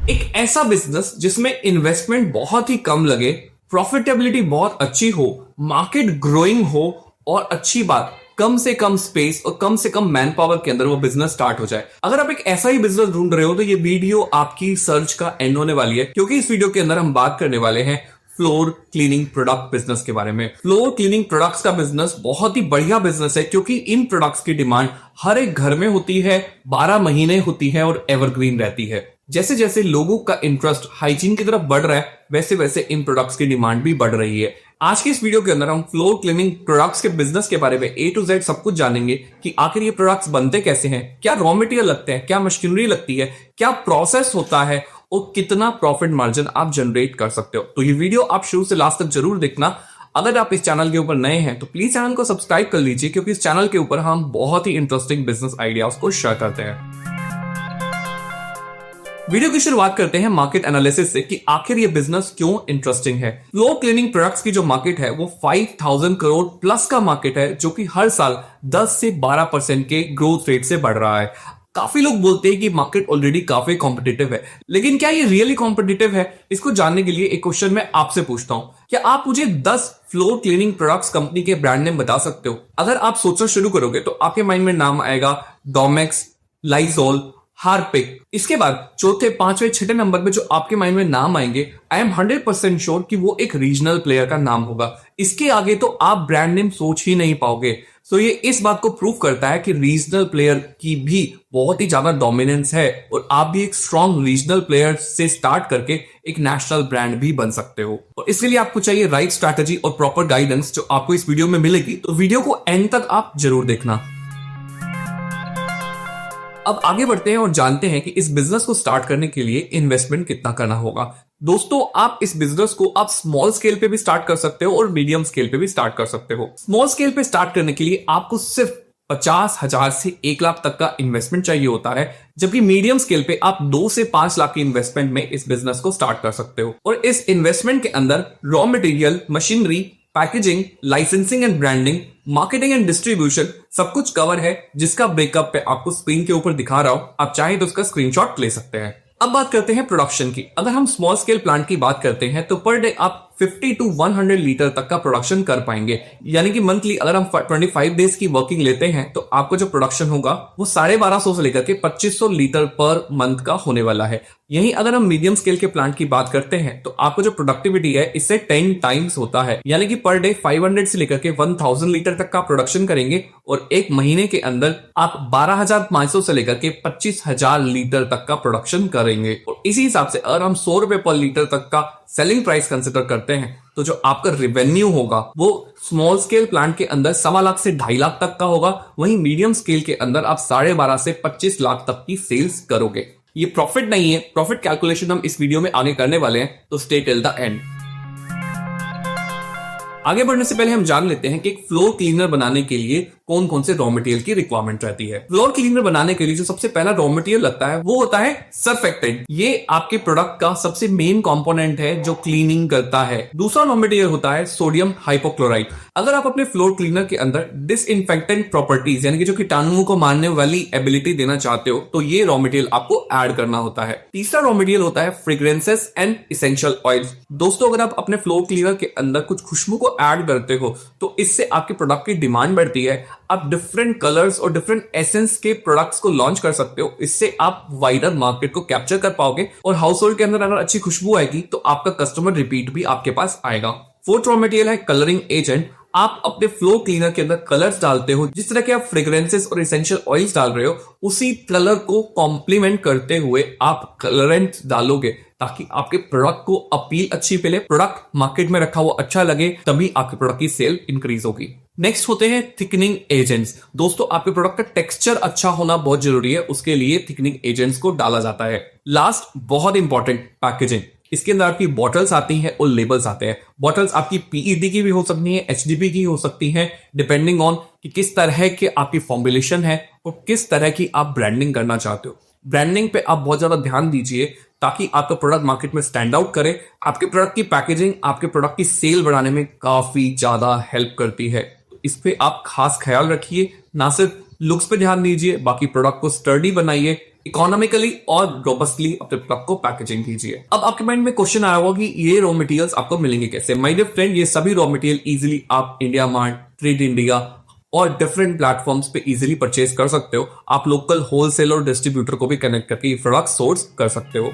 एक ऐसा बिजनेस जिसमें इन्वेस्टमेंट बहुत ही कम लगे, प्रॉफिटेबिलिटी बहुत अच्छी हो, मार्केट ग्रोइंग हो और अच्छी बात कम से कम स्पेस और कम से कम मैन पावर के अंदर वो बिजनेस स्टार्ट हो जाए। अगर आप एक ऐसा ही बिजनेस ढूंढ रहे हो तो ये वीडियो आपकी सर्च का एंड होने वाली है, क्योंकि इस वीडियो के अंदर हम बात करने वाले हैं फ्लोर क्लीनिंग प्रोडक्ट बिजनेस के बारे में। फ्लोर क्लीनिंग प्रोडक्ट्स का बिजनेस बहुत ही बढ़िया बिजनेस है, क्योंकि इन प्रोडक्ट्स की डिमांड हर एक घर में होती है, 12 महीने होती है और एवरग्रीन रहती है। जैसे जैसे लोगों का इंटरेस्ट हाइजीन की तरफ बढ़ रहा है, वैसे वैसे इन प्रोडक्ट्स की डिमांड भी बढ़ रही है। आज की इस वीडियो के अंदर हम फ्लोर क्लीनिंग प्रोडक्ट्स के बिजनेस के बारे में A to Z सब कुछ जानेंगे कि आखिर ये प्रोडक्ट्स बनते कैसे हैं, क्या रॉ मटेरियल लगते हैं, क्या मशीनरी लगती है, क्या प्रोसेस होता है और कितना प्रॉफिट मार्जिन आप जनरेट कर सकते हो। तो ये वीडियो आप शुरू से लास्ट तक जरूर देखना। अगर आप इस चैनल के ऊपर नए हैं तो प्लीज चैनल को सब्सक्राइब कर लीजिए, क्योंकि इस चैनल के ऊपर हम बहुत ही इंटरेस्टिंग बिजनेस आइडियाज को शेयर करते हैं। वीडियो की शुरुआत करते हैं मार्केट एनालिसिस से कि आखिर ये बिजनेस क्यों इंटरेस्टिंग है। फ्लोर क्लीनिंग प्रोडक्ट्स की जो मार्केट है वो 5000 करोड़ प्लस का मार्केट है, जो कि हर साल 10 से 12% के ग्रोथ रेट से बढ़ रहा है। काफी लोग बोलते हैं कि मार्केट ऑलरेडी काफी कॉम्पिटिटिव है, लेकिन क्या ये रियली कॉम्पिटिटिव है? इसको जानने के लिए एक क्वेश्चन मैं आपसे पूछता हूं। क्या आप मुझे 10 फ्लोर क्लीनिंग प्रोडक्ट्स कंपनी के ब्रांड नेम बता सकते हो? अगर आप सोचना शुरू करोगे तो आपके माइंड में नाम आएगा डोमेक्स, लाइजॉल, हार्पिक। इसके बाद चौथे, पांचवें, छठे नंबर पे जो आपके माइंड में नाम आएंगे, आई एम 100% श्योर कि वो एक रीजनल प्लेयर का नाम होगा। इसके आगे तो आप ब्रांड नेम सोच ही नहीं पाओगे। सो ये इस बात को प्रूव करता है कि रीजनल प्लेयर की भी बहुत ही ज्यादा डोमिनेंस है और आप भी एक स्ट्रॉन्ग रीजनल प्लेयर से स्टार्ट करके एक नेशनल ब्रांड भी बन सकते हो। और इसके लिए आपको चाहिए राइट स्ट्रैटेजी और प्रॉपर गाइडेंस, जो आपको इस वीडियो में मिलेगी। तो वीडियो को एंड तक आप जरूर देखना। अब आगे बढ़ते हैं और जानते हैं कि इस बिजनेस को स्टार्ट करने के लिए इन्वेस्टमेंट कितना करना होगा। दोस्तों, आप इस बिजनेस को आप स्मॉल स्केल पे भी स्टार्ट कर सकते हो और मीडियम स्केल पे भी स्टार्ट कर सकते हो। स्मॉल स्केल पे स्टार्ट करने के लिए आपको सिर्फ 50,000 से 1 लाख तक का इन्वेस्टमेंट चाहिए होता है, जबकि मीडियम स्केल पे आप 2 से 5 लाख की इन्वेस्टमेंट में इस बिजनेस को स्टार्ट कर सकते हो। और इस इन्वेस्टमेंट के अंदर raw material, machinery, packaging, licensing and branding, marketing and distribution सब कुछ कवर है, जिसका ब्रेकअप पे आपको स्क्रीन के ऊपर दिखा रहा हूं। आप चाहें तो उसका स्क्रीनशॉट ले सकते हैं। अब बात करते हैं प्रोडक्शन की। अगर हम स्मॉल स्केल प्लांट की बात करते हैं तो पर डे आप 50 to 100 लीटर तक का प्रोडक्शन कर पाएंगे। यानी कि मंथली अगर हम 25 डेज की वर्किंग लेते हैं तो आपको जो प्रोडक्शन होगा वो 1250 से लेकर के 2500 लीटर पर मंथ का होने वाला है। यही अगर हम मीडियम स्केल के प्लांट की बात करते हैं तो आपको जो प्रोडक्टिविटी है इससे 10 टाइम्स होता है। यानी कि पर डे 500 से लेकर के 1000 लीटर तक का प्रोडक्शन करेंगे और एक महीने के अंदर आप 12,500 से लेकर के 25,000 लीटर तक का प्रोडक्शन करेंगे। और इसी हिसाब से अगर हम 100 रुपए पर लीटर तक का सेलिंग प्राइस कंसिडर करते हैं तो जो आपका रेवेन्यू होगा वो स्मॉल स्केल प्लांट के अंदर 1.25 लाख से 2.5 लाख तक का होगा। वहीं मीडियम स्केल के अंदर आप 12.5 से 25 लाख तक की सेल्स करोगे। ये प्रॉफिट नहीं है, प्रॉफिट कैलकुलेशन हम इस वीडियो में आगे करने वाले हैं, तो स्टे टिल द एंड। आगे बढ़ने से पहले हम जान लेते हैं कि एक फ्लोर क्लीनर बनाने के लिए कौन कौन से रॉ मटेरियल की रिक्वायरमेंट रहती है। फ्लोर क्लीनर बनाने के लिए जो सबसे पहला रॉ मटेरियल लगता है वो होता है सर्फेक्टेंट। ये आपके प्रोडक्ट का सबसे मेन कंपोनेंट है जो क्लीनिंग करता है। दूसरा रॉ मटेरियल होता है सोडियम हाइपोक्लोराइड। अगर आप अपने फ्लोर क्लीनर के अंदर डिसइंफेक्टेंट प्रॉपर्टीज यानी कि जो कीटाणुओं को मारने वाली एबिलिटी देना चाहते हो तो ये रॉ मटेरियल आपको ऐड करना होता है। तीसरा रॉ मटेरियल होता है फ्रेग्रेंसेस एंड इसेंशियल ऑयल्स। दोस्तों, अगर आप अपने फ्लोर क्लीनर के अंदर कुछ खुशबू को ऐड करते हो तो इससे आपके प्रोडक्ट की डिमांड बढ़ती है। आप डिफरेंट कलर्स और डिफरेंट एसेंस के प्रोडक्ट्स को लॉन्च कर सकते हो। इससे आप वाइडर मार्केट को कैप्चर कर पाओगे और हाउस होल्ड के अंदर अगर अच्छी खुशबू आएगी तो आपका कस्टमर रिपीट भी आपके पास आएगा। फोर्थ रॉ मटेरियल है कलरिंग एजेंट। आप अपने फ्लोर क्लीनर के अंदर कलर्स डालते हो, जिस तरह के आप फ्रेग्रेंसेस और एसेंशियल ऑयल्स डाल रहे हो उसी कलर को कॉम्प्लीमेंट करते हुए आप कलरेंट डालोगे, ताकि आपके प्रोडक्ट को अपील अच्छी मिले, प्रोडक्ट मार्केट में रखा हुआ अच्छा लगे, तभी आपके प्रोडक्ट की सेल इंक्रीज होगी। नेक्स्ट होते हैं थिकनिंग एजेंट्स। दोस्तों, आपके प्रोडक्ट का टेक्सचर अच्छा होना बहुत जरूरी है, उसके लिए थिकनिंग एजेंट्स को डाला जाता है। लास्ट, बहुत इंपॉर्टेंट, पैकेजिंग। इसके अंदर आपकी बॉटल्स आती हैं और लेबल्स आते हैं। बॉटल्स आपकी पीईटी की भी हो सकती हैं, एचडीपी की हो सकती हैं, डिपेंडिंग ऑन कि किस तरह के आपकी फॉर्मुलेशन है और किस तरह की आप ब्रांडिंग करना चाहते हो। ब्रांडिंग पे आप बहुत ज्यादा ध्यान दीजिए ताकि आपका प्रोडक्ट मार्केट में स्टैंड आउट करे। आपके प्रोडक्ट की पैकेजिंग आपके प्रोडक्ट की सेल बढ़ाने में काफी ज्यादा हेल्प करती है। इस पे आप खास ख्याल रखिए, ना सिर्फ लुक्स पे ध्यान दीजिए, बाकी प्रोडक्ट को स्टर्डी बनाइए। इकोनॉमिकली और रोबस्टली अपने प्रोडक्ट को पैकेजिंग कीजिए। अब आपके माइंड में क्वेश्चन आया होगा कि ये रॉ मटेरियल्स आपको मिलेंगे कैसे। माय डियर फ्रेंड, ये सभी रॉ मटेरियल इजीली आप इंडिया मार्ट, ट्रेड इंडिया और डिफरेंट प्लेटफॉर्म्स पे इजीली परचेज कर सकते हो। आप लोकल होलसेलर और डिस्ट्रीब्यूटर को भी कनेक्ट करके ये प्रोडक्ट सोर्स कर सकते हो।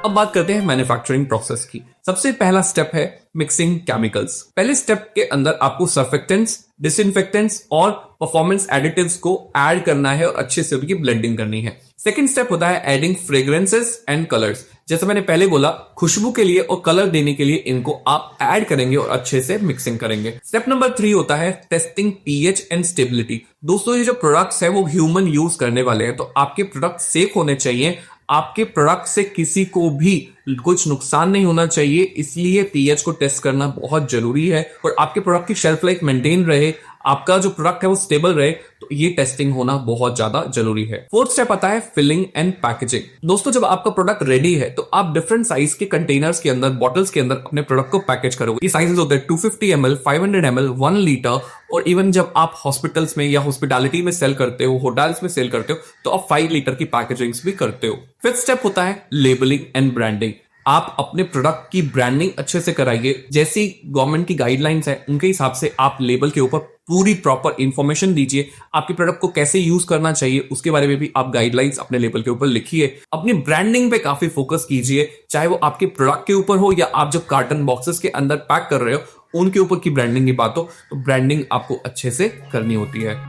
अब बात करते हैं मैन्युफैक्चरिंग प्रोसेस की। सबसे पहला स्टेप है मिक्सिंग केमिकल्स। पहले स्टेप के अंदर आपको सर्फेक्टेंट्स, डिसइंफेक्टेंट्स और परफॉर्मेंस एडिटिव्स को ऐड करना है और अच्छे से उनकी ब्लेंडिंग करनी है। सेकंड स्टेप होता है एडिंग फ्रेग्रेंसेस एंड कलर्स। जैसे मैंने पहले बोला, खुशबू के लिए और कलर देने के लिए इनको आप ऐड करेंगे और अच्छे से मिक्सिंग करेंगे। स्टेप नंबर 3 होता है टेस्टिंग पीएच एंड स्टेबिलिटी। दोस्तों, ये जो प्रोडक्ट्स है वो ह्यूमन यूज करने वाले हैं, तो आपके प्रोडक्ट सेफ होने चाहिए। आपके प्रोडक्ट से किसी को भी कुछ नुकसान नहीं होना चाहिए, इसलिए पीएच को टेस्ट करना बहुत जरूरी है। और आपके प्रोडक्ट की शेल्फ लाइफ मेंटेन रहे, आपका जो प्रोडक्ट है वो स्टेबल रहे, तो ये टेस्टिंग होना बहुत ज्यादा जरूरी है। फोर्थ स्टेप आता है फिलिंग एंड पैकेजिंग। दोस्तों, जब आपका प्रोडक्ट रेडी है तो आप डिफरेंट साइज के कंटेनर्स के अंदर, बॉटल्स के अंदर अपने प्रोडक्ट को पैकेज करोगे। ये साइजेस होते हैं 250 ml, 500 ml, 1 लीटर, और इवन जब आप हॉस्पिटल्स में या हॉस्पिटैलिटी में सेल करते हो, होटल्स में सेल करते हो, तो आप 5 लीटर की पैकेजिंग्स भी करते हो। फिफ्थ स्टेप होता है लेबलिंग एंड ब्रांडिंग। आप अपने प्रोडक्ट की ब्रांडिंग अच्छे से कराइए। जैसी गवर्नमेंट की गाइडलाइंस है उनके हिसाब से आप लेबल के ऊपर पूरी प्रॉपर इंफॉर्मेशन दीजिए। आपके प्रोडक्ट को कैसे यूज करना चाहिए उसके बारे में भी आप गाइडलाइंस अपने लेबल के ऊपर लिखिए। अपनी ब्रांडिंग पे काफी फोकस कीजिए, चाहे वो आपके प्रोडक्ट के ऊपर हो या आप जब कार्टन बॉक्सेस के अंदर पैक कर रहे हो उनके ऊपर की ब्रांडिंग की बात हो, तो ब्रांडिंग आपको अच्छे से करनी होती है।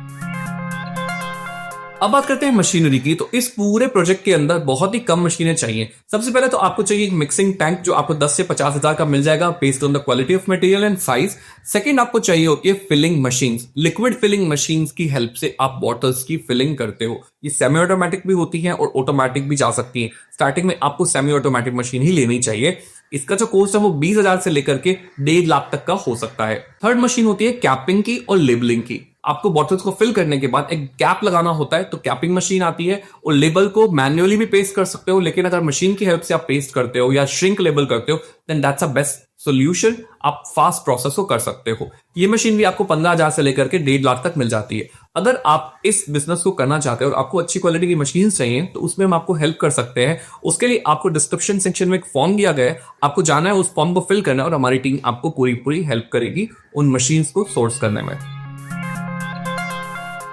अब बात करते हैं मशीनरी की। तो इस पूरे प्रोजेक्ट के अंदर बहुत ही कम मशीनें चाहिए। सबसे पहले तो आपको चाहिए एक मिक्सिंग टैंक जो आपको 10 से 50 हजार का मिल जाएगा based on the quality of material and size. Second, आपको चाहिए होती है filling machines. Liquid filling machines की हेल्प से आप बॉटल्स की फिलिंग करते हो। ये सेमी ऑटोमेटिक भी होती है और ऑटोमेटिक भी जा सकती है। स्टार्टिंग में आपको सेमी ऑटोमेटिक मशीन ही लेनी चाहिए। इसका जो कॉस्ट है वो 20,000 से लेकर के 1.5 लाख तक का हो सकता है। थर्ड मशीन होती है कैपिंग की और लेबलिंग की। आपको बॉटल्स को फिल करने के बाद एक कैप लगाना होता है, तो कैपिंग मशीन आती है। और लेबल को मैन्युअली भी पेस्ट कर सकते हो, लेकिन अगर मशीन की हेल्प से आप पेस्ट करते हो या श्रिंक लेबल करते हो, then that's a best solution. आप फास्ट प्रोसेस को कर सकते हो। ये मशीन भी आपको 15,000 से लेकर के 1.5 लाख तक मिल जाती है। अगर आप इस बिजनेस को करना चाहते हो और आपको अच्छी क्वालिटी की मशीन चाहिए, तो उसमें हम आपको हेल्प कर सकते हैं। उसके लिए आपको डिस्क्रिप्शन सेक्शन में एक फॉर्म दिया गया है, आपको जाना है, उस फॉर्म को फिल करना है और हमारी टीम आपको पूरी हेल्प करेगी उन मशीन्स को सोर्स करने में।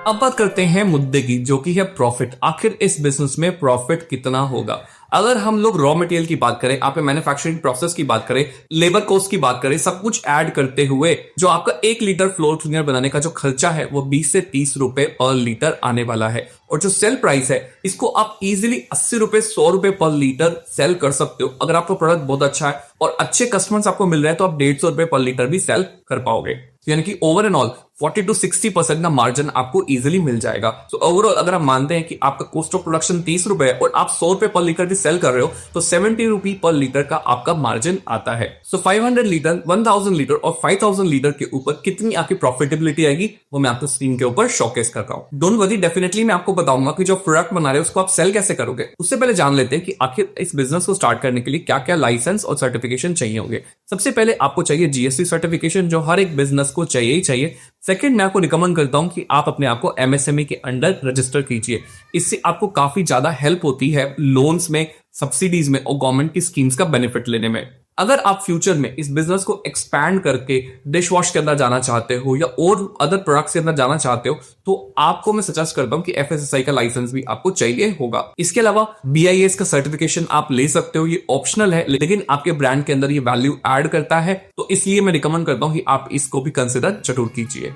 अब बात करते हैं मुद्दे की, जो कि है प्रॉफिट। आखिर इस बिजनेस में प्रॉफिट कितना होगा? अगर हम लोग रॉ मटेरियल की बात करें, आपके मैन्युफैक्चरिंग प्रोसेस की बात करें, लेबर कॉस्ट की बात करें, सब कुछ ऐड करते हुए जो आपका 1 लीटर फ्लोर क्लीनर बनाने का जो खर्चा है वो 20 से 30 रुपए पर लीटर आने वाला है। और जो सेल प्राइस है इसको आप इजीली 80 रुपए, 100 रुपए पर लीटर सेल कर सकते हो। अगर आपका प्रोडक्ट बहुत अच्छा है और अच्छे कस्टमर्स आपको मिल रहे हैं, तो आप 150 रुपए पर लीटर भी सेल कर पाओगे। यानी कि ओवर एंड ऑल 40 to 60% का मार्जिन आपको इजीली मिल जाएगा। तो ओवरऑल अगर आप मानते हैं कि आपका कॉस्ट ऑफ प्रोडक्शन 30 रुपए है और आप 100 रुपए पर लीटर भी सेल कर रहे हो, तो 70 रुपी पर लीटर का आपका मार्जिन आता है। सो 500 लीटर, 1000 लीटर और 5000 लीटर के ऊपर कितनी आपकी प्रॉफिटेबिलिटी आएगी वो मैं आपको स्क्रीन के ऊपर शोकेस कर रहा हूं। डोंट वरी, डेफिनेटली मैं आपको बताऊंगा कि जो प्रोडक्ट बना रहे हो उसको आप सेल कैसे करोगे। उससे पहले जान लेते हैं कि आखिर इस बिजनेस को स्टार्ट करने के लिए क्या क्या लाइसेंस और सर्टिफिकेशन चाहिए होंगे। सबसे पहले आपको चाहिए जीएसटी सर्टिफिकेशन, जो हर एक बिजनेस को चाहिए ही चाहिए। सेकंड, मैं आपको रिकमेंड करता हूं कि आप अपने आप को एमएसएमई के अंडर रजिस्टर कीजिए। इससे आपको काफी ज्यादा हेल्प होती है लोन्स में, सब्सिडीज में और गवर्नमेंट की स्कीम्स का बेनिफिट लेने में। अगर आप फ्यूचर में इस बिजनेस को एक्सपैंड करके डिश वॉश के अंदर जाना चाहते हो या और अदर प्रोडक्ट्स के अंदर जाना चाहते हो, तो आपको मैं सजेस्ट करता हूं कि एफएसएसआई का लाइसेंस भी आपको चाहिए होगा। इसके अलावा बीआईएस का सर्टिफिकेशन आप ले सकते हो, ये ऑप्शनल है, लेकिन आपके ब्रांड के अंदर ये वैल्यू ऐड करता है, तो इसलिए मैं रिकमेंड करता हूं कि आप इसको भी कंसिडर जरूर कीजिए।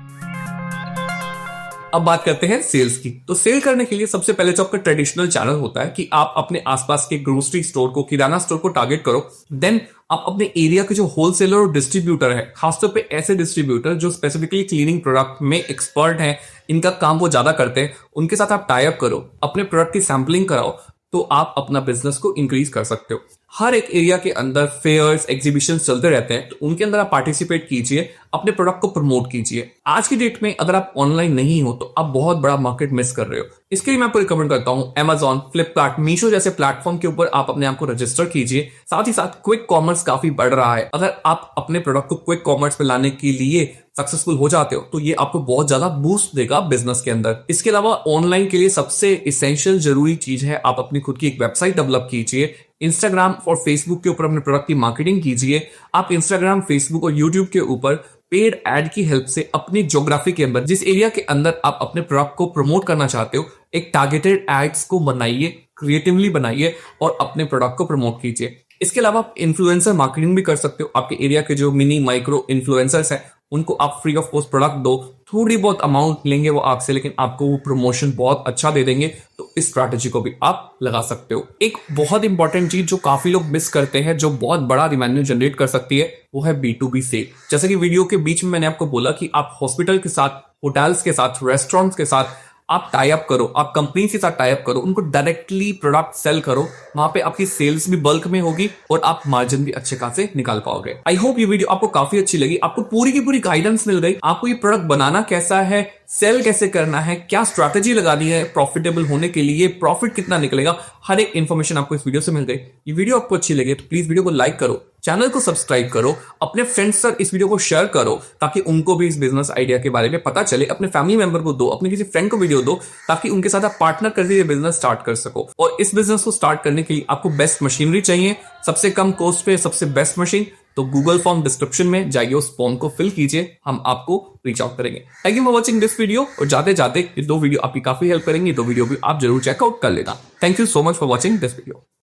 अब बात करते हैं सेल्स की। तो सेल करने के लिए सबसे पहले जो आपका ट्रेडिशनल चैनल होता है कि आप अपने आसपास के ग्रोसरी स्टोर को, किराना स्टोर को टारगेट करो। देन आप अपने एरिया के जो होलसेलर और डिस्ट्रीब्यूटर है, खासतौर पे ऐसे डिस्ट्रीब्यूटर जो स्पेसिफिकली क्लीनिंग प्रोडक्ट में एक्सपर्ट हैं, इनका काम वो ज्यादा करते हैं, उनके साथ आप टाई अप करो, अपने प्रोडक्ट की सैंपलिंग कराओ, तो आप अपना बिजनेस को इंक्रीज कर सकते हो। हर एक एरिया के अंदर फेयर्स एग्जीबिशन चलते रहते हैं, तो उनके अंदर आप पार्टिसिपेट कीजिए, अपने प्रोडक्ट को प्रमोट कीजिए। आज की डेट में अगर आप ऑनलाइन नहीं हो तो आप बहुत बड़ा मार्केट मिस कर रहे हो। इसके लिए मैं आपको रिकमेंड करता हूं Amazon, फ्लिपकार्ट, मीशो जैसे प्लेटफॉर्म के ऊपर आप अपने आप को रजिस्टर कीजिए। साथ ही साथ क्विक कॉमर्स काफी बढ़ रहा है। अगर आप अपने प्रोडक्ट को क्विक कॉमर्स पे लाने के लिए सक्सेसफुल हो जाते हो तो ये आपको बहुत ज्यादा बूस्ट देगा बिजनेस के अंदर। इसके अलावा ऑनलाइन के लिए सबसे इसेंशियल जरूरी चीज है आप अपनी खुद की एक वेबसाइट डेवलप कीजिए। इंस्टाग्राम और फेसबुक के ऊपर अपने प्रोडक्ट की मार्केटिंग कीजिए। आप इंस्टाग्राम, फेसबुक और यूट्यूब के ऊपर पेड एड की हेल्प से अपनी ज्योग्राफी के अंदर, जिस एरिया के अंदर आप अपने प्रोडक्ट को प्रमोट करना चाहते हो, एक टारगेटेड एड्स को बनाइए, क्रिएटिवली बनाइए और अपने प्रोडक्ट को प्रमोट कीजिए। इसके अलावा आप इन्फ्लुएंसर मार्केटिंग भी कर सकते हो। आपके एरिया के जो मिनी माइक्रो इन्फ्लुएंसर्स हैं उनको आप फ्री ऑफ कॉस्ट प्रोडक्ट दो, थोड़ी बहुत अमाउंट लेंगे वो आपसे, लेकिन आपको वो प्रमोशन बहुत अच्छा दे देंगे। तो इस स्ट्रैटेजी को भी आप लगा सकते हो। एक बहुत इंपॉर्टेंट चीज जो काफी लोग मिस करते हैं, जो बहुत बड़ा रिवेन्यू जनरेट कर सकती है, वो है B2B सेल। जैसे कि वीडियो के बीच में मैंने आपको बोला कि आप हॉस्पिटल के साथ, होटल्स के साथ, रेस्टोरेंट्स के साथ आप टाई अप करो, आप कंपनी के साथ टाई अप करो, उनको डायरेक्टली प्रोडक्ट सेल करो। वहां पे आपकी सेल्स भी बल्क में होगी और आप मार्जिन भी अच्छे खासे निकाल पाओगे। आई होप ये वीडियो आपको काफी अच्छी लगी, आपको पूरी की पूरी गाइडेंस मिल गई, आपको ये प्रोडक्ट बनाना कैसा है, सेल कैसे करना है, क्या स्ट्रैटेजी लगानी है प्रॉफिटेबल होने के लिए, प्रॉफिट कितना निकलेगा, हर एक इंफॉर्मेशन आपको इस वीडियो से मिल गई। ये वीडियो आपको अच्छी लगे तो प्लीज वीडियो को लाइक करो, चैनल को सब्सक्राइब करो, अपने फ्रेंड्स तक इस वीडियो को शेयर करो ताकि उनको भी इस बिजनेस आइडिया के बारे में पता चले। अपने फैमिली मेंबर को दो, अपने किसी फ्रेंड को वीडियो दो ताकि उनके साथ आप पार्टनर करके ये बिजनेस स्टार्ट कर सको। और इस बिजनेस को स्टार्ट करने के लिए आपको बेस्ट मशीनरी चाहिए, सबसे कम कॉस्ट पे सबसे बेस्ट मशीन। तो गूगल फॉर्म डिस्क्रिप्शन में जाइए, उस फॉर्म को फिल कीजिए, हम आपको रीच आउट करेंगे। Thank you for watching this video. और जाते जाते ये 2 वीडियो आपकी काफी हेल्प करेंगी, 2 वीडियो भी आप जरूर चेकआउट कर लेना। Thank you so much for watching this video.